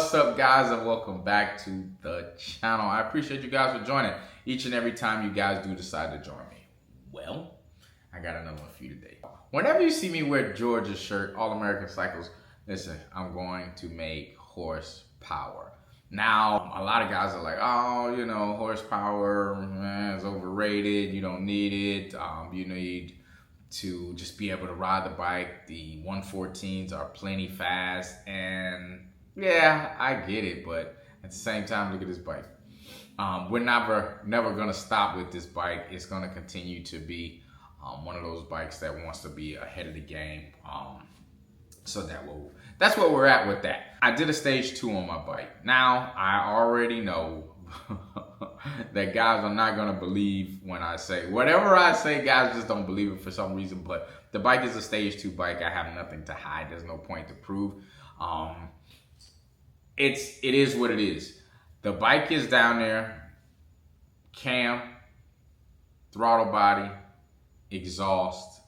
What's up, guys, and welcome back to the channel. I appreciate you guys for joining each and every time you guys do decide to join me. Well, I got another one for you today. Whenever you see me wear Georgia's shirt, All American Cycles, listen, I'm going to make horsepower. Now, a lot of guys are like, oh, you know, horsepower, man, it's overrated. You don't need it. You need to just be able to ride the bike. The 114s are plenty fast, and yeah, I get it, but at the same time, look at this bike. We're never gonna stop with this bike. It's gonna continue to be one of those bikes that wants to be ahead of the game. So that's where we're at with that. I did a stage 2 on my bike. Now, I already know that guys are not gonna believe when I say, whatever I say, guys just don't believe it for some reason, but the bike is a stage 2 bike. I have nothing to hide. There's no point to prove. It is what it is. The bike is down there, cam, throttle body, exhaust,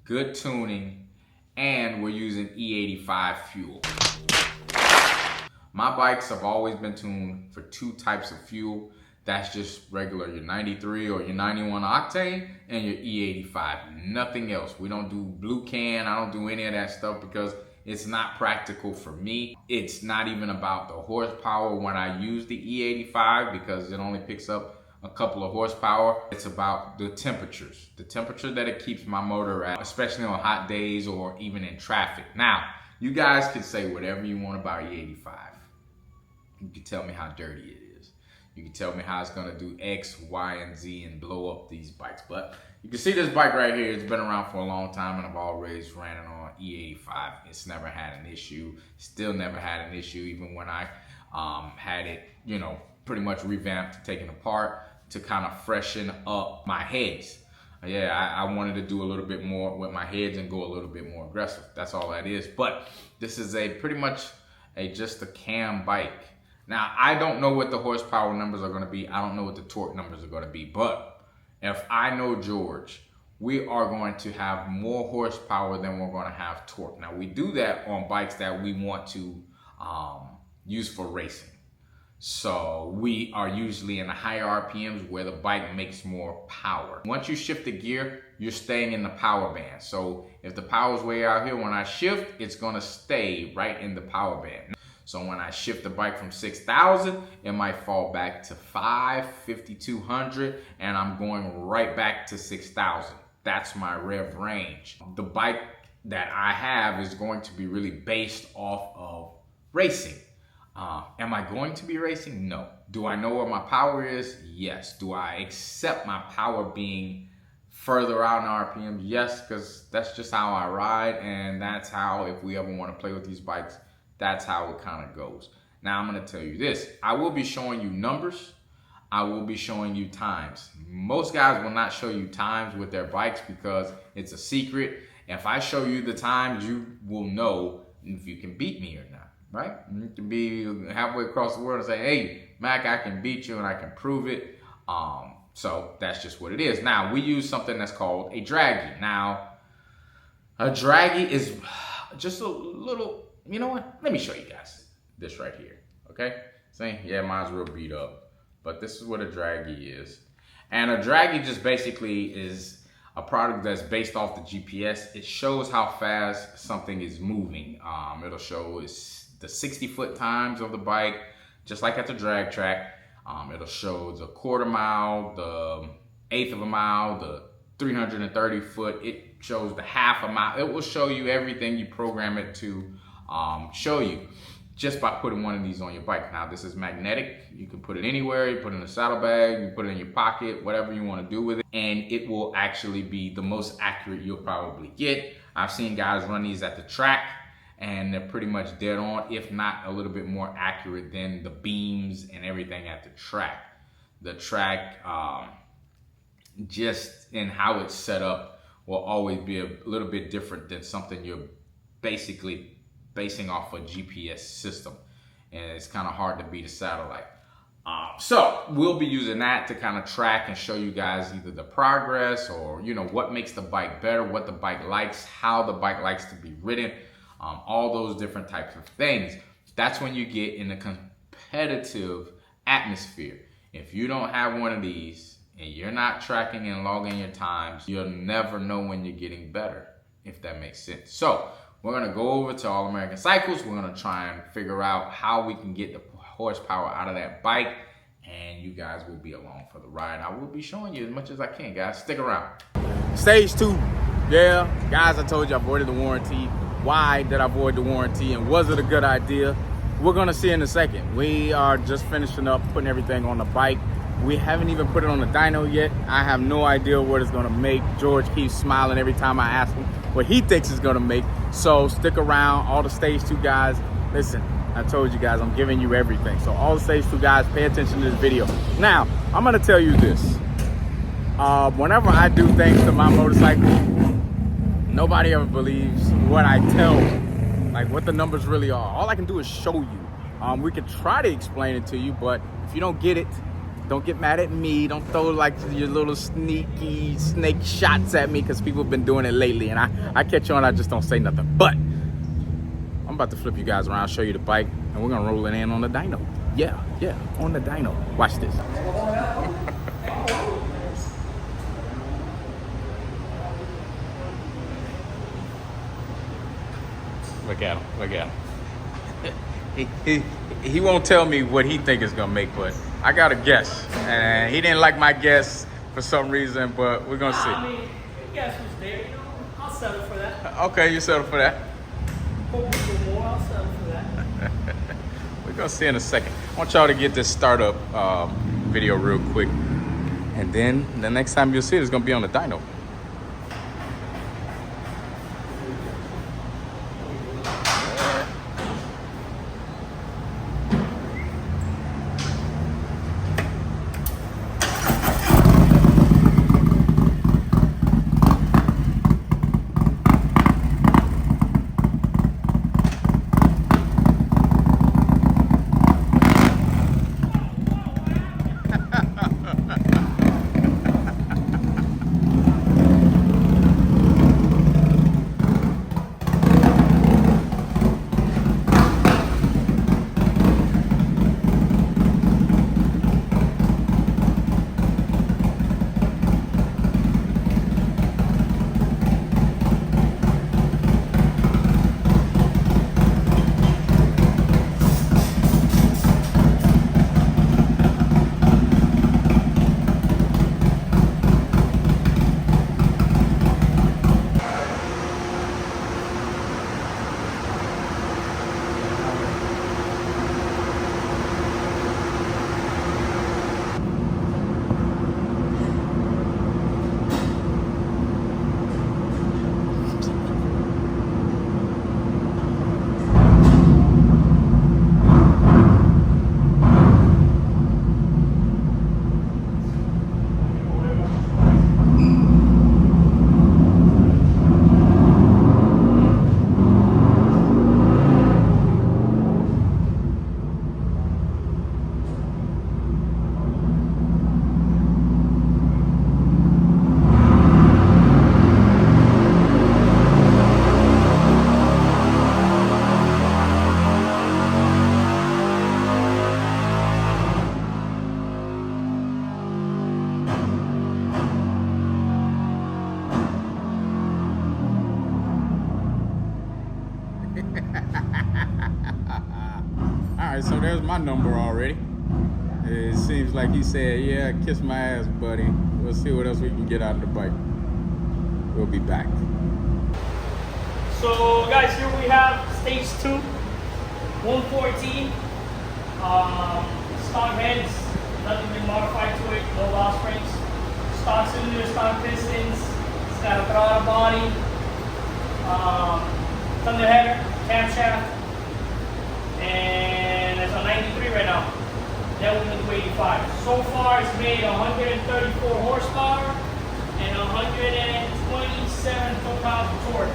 good tuning, and we're using E85 fuel. My bikes have always been tuned for 2 types of fuel. That's just regular, your 93 or your 91 octane and your E85, nothing else. We don't do blue can, I don't do any of that stuff because it's not practical for me. It's not even about the horsepower when I use the E85 because it only picks up a couple of horsepower. It's about the temperatures, the temperature that it keeps my motor at, especially on hot days or even in traffic. Now, you guys can say whatever you want about E85. You can tell me how dirty it is. You can tell me how it's gonna do X, Y, and Z and blow up these bikes. But you can see this bike right here, it's been around for a long time and I've always ran it on E85. It's never had an issue, still never had an issue, even when I had it, you know, pretty much revamped, taken apart to kind of freshen up my heads. Yeah, I wanted to do a little bit more with my heads and go a little bit more aggressive. That's all that is. But this is pretty much just a cam bike. Now, I don't know what the horsepower numbers are gonna be. I don't know what the torque numbers are gonna be, but if I know George, we are going to have more horsepower than we're gonna have torque. Now, we do that on bikes that we want to use for racing. So we are usually in the higher RPMs where the bike makes more power. Once you shift the gear, you're staying in the power band. So if the power's way out here, when I shift, it's gonna stay right in the power band. So when I shift the bike from 6,000, it might fall back to 5,200, and I'm going right back to 6,000. That's my rev range. The bike that I have is going to be really based off of racing. Am I going to be racing? No. Do I know where my power is? Yes. Do I accept my power being further out in RPM? Yes, because that's just how I ride, and that's how, if we ever want to play with these bikes, that's how it kind of goes. Now, I'm going to tell you this. I will be showing you numbers. I will be showing you times. Most guys will not show you times with their bikes because it's a secret. If I show you the times, you will know if you can beat me or not, right? You can be halfway across the world and say, hey, Mac, I can beat you and I can prove it. So that's just what it is. Now, we use something that's called a draggy. Now, a draggy is just a little... You know what? Let me show you guys this right here, okay? See, yeah, mine's real beat up, but this is what a draggy is. And a draggy just basically is a product that's based off the GPS. It shows how fast something is moving. It'll show the 60-foot times of the bike, just like at the drag track. It'll show the quarter mile, the eighth of a mile, the 330 foot. It shows the half a mile. It will show you everything you program it to show you just by putting one of these on your bike. Now, this is magnetic. You can put it anywhere. You put it in a saddlebag, you put it in your pocket, whatever you want to do with it, and it will actually be the most accurate you'll probably get. I've seen guys run these at the track and they're pretty much dead on, if not a little bit more accurate than the beams and everything at the track. The track, just in how it's set up, will always be a little bit different than something you're basically basing off a GPS system, and it's kind of hard to beat a satellite. So we'll be using that to kind of track and show you guys either the progress or, you know, what makes the bike better, what the bike likes, how the bike likes to be ridden, all those different types of things. That's when you get in a competitive atmosphere. If you don't have one of these and you're not tracking and logging your times, you'll never know when you're getting better, if that makes sense. So we're gonna go over to All American Cycles. We're gonna try and figure out how we can get the horsepower out of that bike, and you guys will be along for the ride. I will be showing you as much as I can, guys. Stick around. Stage 2. Yeah, guys, I told you I avoided the warranty. Why did I avoid the warranty, and was it a good idea? We're gonna see in a second. We are just finishing up putting everything on the bike. We haven't even put it on the dyno yet. I have no idea what it's gonna make. George keeps smiling every time I ask him what he thinks it's gonna make. So stick around, all the stage 2 guys. Listen, I told you guys, I'm giving you everything. So all the stage 2 guys, pay attention to this video. Now, I'm gonna tell you this. Whenever I do things to my motorcycle, nobody ever believes what I tell them, like what the numbers really are. All I can do is show you. We can try to explain it to you, but if you don't get it, don't get mad at me. Don't throw like your little sneaky snake shots at me, because people have been doing it lately, and I catch on, I just don't say nothing. But I'm about to flip you guys around, show you the bike, and we're gonna roll it in on the dyno. Yeah, on the dyno. Watch this. Look at him. He won't tell me what he think it's gonna make, but I got a guess. And he didn't like my guess for some reason, but we're gonna see. I mean, your guess was there, you know. I'll settle for that. Okay, you settle for that? Hope we do more, I'll settle for that. We're gonna see in a second. I want y'all to get this startup video real quick. And then the next time you'll see it is gonna be on the dyno. Alright, so there's my number already. It seems like he said, yeah, kiss my ass, buddy. We'll see what else we can get out of the bike. We'll be back. So guys, here we have stage 2, 114. Stock heads, nothing been modified to it, no valve springs. Stock cylinder, stock pistons, it's got a throttle body, thunder header, camshaft, and it's a 93 right now. That will be 85. So far it's made 134 horsepower and 127 foot-pounds of torque.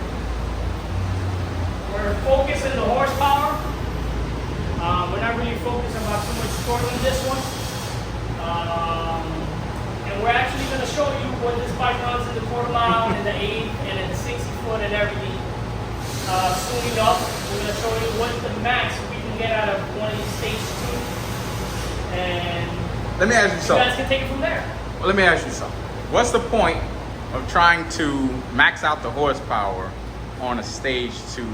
We're focusing the horsepower. We're not really focused about too much torque on this one. And we're actually going to show you what this bike runs in the quarter mile, and the 8, and in the 60 foot and everything. Soon enough, we're going to show you what the max we can get out of one of these stage 2, and let me ask you you something. guys can take it from there. Well, let me ask you something. What's the point of trying to max out the horsepower on a stage 2,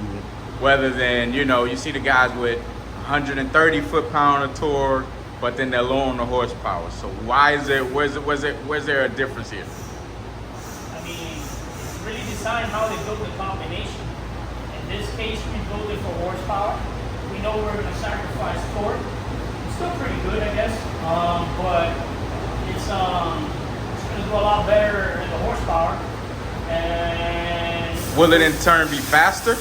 rather than, you know, you see the guys with 130 foot-pound of torque, but then they're low on the horsepower. So why is there, where's there a difference here? I mean, it's really designed how they build the combination. In this case, we build it for horsepower. We know we're going to sacrifice torque. It's still pretty good, I guess, but it's going to do a lot better in the horsepower. And will it in turn be faster?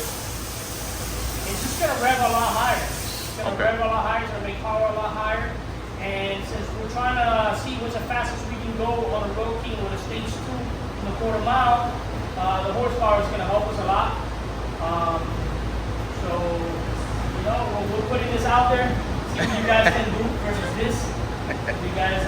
it's just going to rev a lot higher. It's going to rev a lot higher, it's going to make power a lot higher. And since we're trying to see what's the fastest we can go on a road king with a stage 2 in the quarter mile, the horsepower is going to help us a lot. So, you know, we're putting this out there, see what you guys can do versus this. If you guys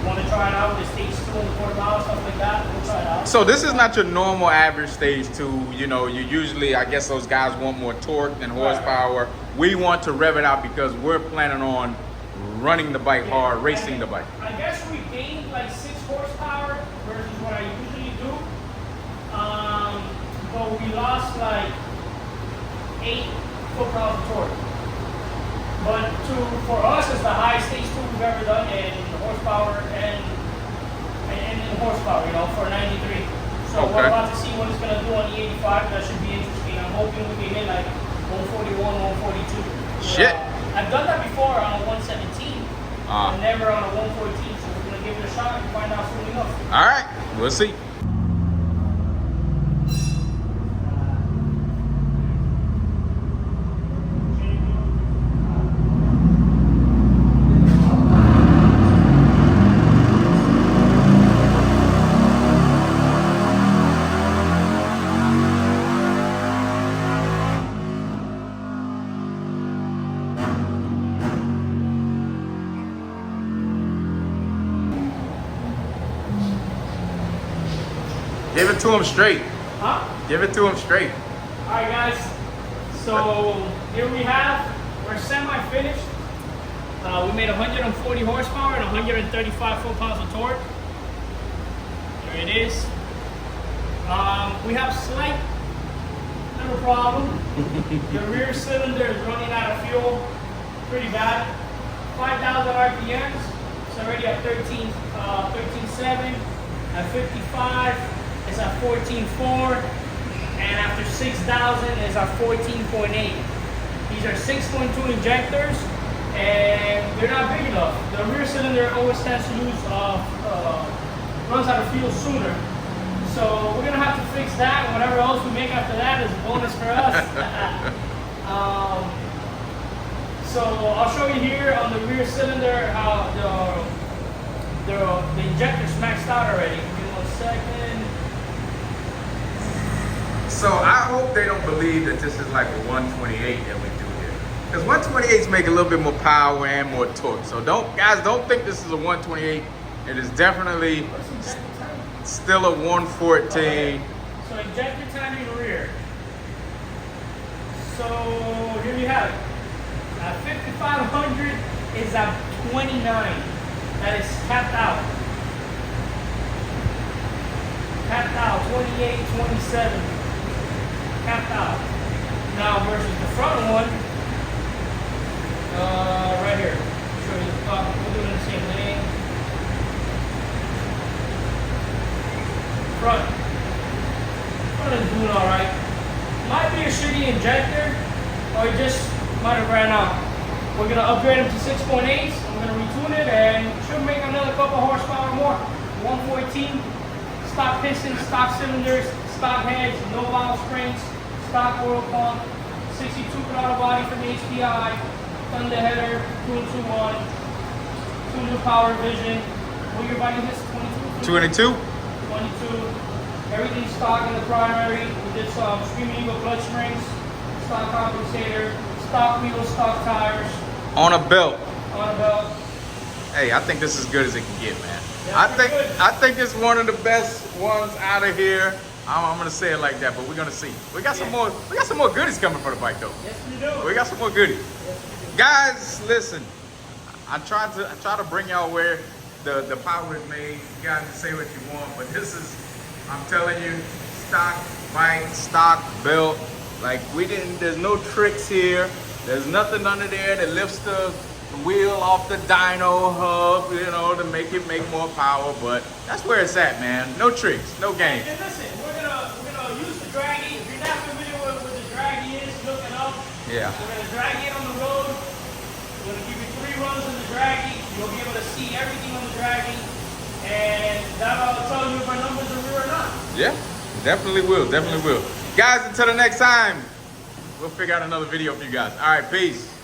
want to try it out with the stage 2 in the quarter mile, stuff like that, we'll try it out. So this is not your normal average stage 2. You know, you usually, I guess those guys want more torque than horsepower. We want to rev it out because we're planning on running the bike hard, racing the bike. I guess we gained like 6 horsepower versus what I usually do. But we lost like 8 foot-pounds of torque. But for us, it's the highest stage 2 we've ever done in horsepower and in horsepower, you know, for 93. So we're about to see what it's going to do on the 85. That should be interesting. I'm hoping we can hit like 141, 142. Shit. I've done that before on a 117, but never on a 114. So we're going to give it a shot and find out soon enough. All right, we'll see. Give it to him straight. Huh? Give it to him straight. Alright guys, so here we have, we're semi-finished. We made 140 horsepower and 135 foot-pounds of torque. There it is. We have slight little problem. The rear cylinder is running out of fuel pretty bad. 5,000 RPMs, it's already at 13.7. At 55, it's at 14.4. And after 6,000 is at 14.8. These are 6.2 injectors, and they're not big enough. The rear cylinder always tends to runs out of fuel sooner. So we're gonna have to fix that, and whatever else we make after that is a bonus for us. So I'll show you here on the rear cylinder how the injector's maxed out already. Give me 1 second. So I hope they don't believe that this is like a 128 that we do here. Because 128s make a little bit more power and more torque. So don't think this is a 128. It is definitely still a 114. Okay. So injector time in the rear. So here you have it. 5,500 is at 29. That is capped out. Capped out, 28, 27. Capped out. Now versus the front one, right here. Show you the top. We'll do it in the same lane. Front is doing all right. Might be a shitty injector, or it just might have ran out. We're gonna upgrade them to 6.8s. I'm gonna retune it, and should make another couple horsepower more. 114, stock pistons, stock cylinders, stock heads, no valve springs, stock oil pump, 62 throttle body from HPI, thunder header, 2-2-1, 2 new power vision. What your body is? 22? 22? 22. Everything's stock in the primary. We did some Screaming Eagle clutch springs, stock compensator, stock wheels, stock tires. On a belt. On a belt. Hey, I think this is as good as it can get, man. Yeah, I think it's one of the best ones out of here. I'm gonna say it like that, but we're gonna see. We got some more. We got some more goodies coming for the bike, though. Yes, we do. We got some more goodies. Yes, we do. Guys, listen. I try to bring y'all where the power is made. You guys can say what you want, but this is, I'm telling you, stock bike, stock belt. Like there's no tricks here. There's nothing under there that lifts the wheel off the dyno hub, you know, to make it make more power. But that's where it's at, man. No tricks, no games. And listen, we're gonna use the draggy. If you're not familiar with what the draggy is, look it up. Yeah. We're gonna drag it on the road. We're gonna give you 3 runs in the draggy. You'll be able to see everything on the draggy, and that'll tell you if our numbers are real or not. Yeah, definitely will, definitely will. Guys, until the next time, we'll figure out another video for you guys. All right, peace.